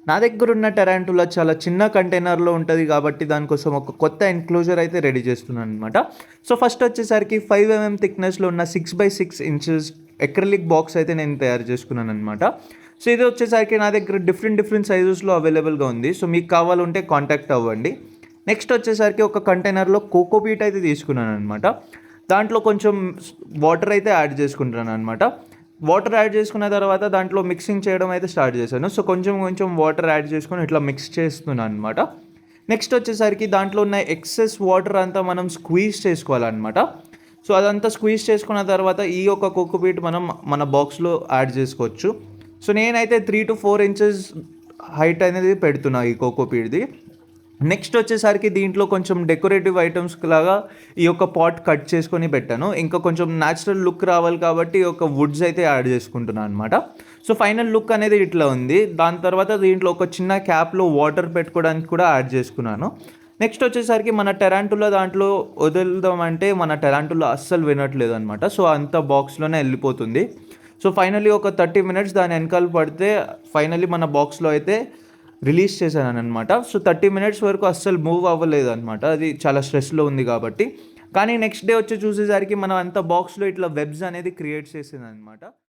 నా దగ్గరున్న టెరాంటులా చాలా చిన్న కంటైనర్‌లో ఉంటది గాబట్టి, దానికోసం ఒక కొత్త ఎన్‌క్లోజర్ అయితే రెడీ చేస్తున్నాననమాట. సో, ఫస్ట్ వచ్చేసరికి 5 థిక్‌నెస్‌లో ఉన్న 6x6 ఇంచెస్ అక్రిలిక్ బాక్స్ అయితే నేను తయారు చేసుకున్నాననమాట. సో, ఇది వచ్చేసరికి నా దగ్గర డిఫరెంట్ సైజెస్‌లో అవైలబుల్‌గా ఉంది. సో, మీకు కావాలంటే కాంటాక్ట్ అవ్వండి. నెక్స్ట్ వచ్చేసరికి ఒక కంటైనర్‌లో కోకోపీట్ అయితే తీసుకున్నాననమాట. దాంట్లో కొంచెం వాటర్ అయితే యాడ్ చేసుకుంటున్నాననమాట. వాటర్ యాడ్ చేసుకున్న తర్వాత దాంట్లో మిక్సింగ్ చేయడం అయితే స్టార్ట్ చేశాను. సో, కొంచెం వాటర్ యాడ్ చేసుకొని ఇట్లా మిక్స్ చేస్తున్నాను అనమాట. నెక్స్ట్ వచ్చేసరికి దాంట్లో ఉన్న ఎక్సెస్ వాటర్ అంతా మనం స్క్వీజ్ చేసుకోవాలన్నమాట. సో, అదంతా స్క్వీజ్ చేసుకున్న తర్వాత ఈ యొక్క కోకోపీట్ మనం మన బాక్స్‌లో యాడ్ చేసుకోవచ్చు. సో, నేనైతే 3-4 ఇంచెస్ హైట్ అనేది పెడుతున్నా ఈ కోకోపీట్‌ది. నెక్స్ట్ వచ్చేసరికి దీంట్లో కొంచెం డెకరేటివ్ ఐటమ్స్ లాగా ఈ యొక్క పాట్ కట్ చేసుకొని పెట్టాను. ఇంకా కొంచెం న్యాచురల్ లుక్ రావాలి కాబట్టి ఈ యొక్క వుడ్స్ అయితే యాడ్ చేసుకుంటున్నాను అనమాట. సో, ఫైనల్ లుక్ అనేది ఇట్లా ఉంది. దాని తర్వాత దీంట్లో ఒక చిన్న క్యాప్‌లో వాటర్ పెట్టుకోవడానికి కూడా యాడ్ చేసుకున్నాను. నెక్స్ట్ వచ్చేసరికి మన టెరాంటులా దాంట్లో వదులుదామంటే మన టెరాంటులా అస్సలు వినట్లేదనమాట. సో, అంతా బాక్స్‌లోనే ఎళ్ళిపోతుంది. సో, ఫైనల్లీ ఒక 30 మినిట్స్ దాని ఎనకాల పడితే ఫైనల్లీ మన బాక్స్‌లో అయితే రిలీజ్ చేశాననమాట. సో, 30 మినిట్స్ వరకు అస్సలు మూవ్ అవ్వలేదనమాట. అది చాలా స్ట్రెస్‌లో ఉంది కాబట్టి. కానీ నెక్స్ట్ డే వచ్చి చూసేసరికి మనం అంతా బాక్స్‌లో ఇట్లా వెబ్స్ అనేది క్రియేట్ చేసిందనమాట.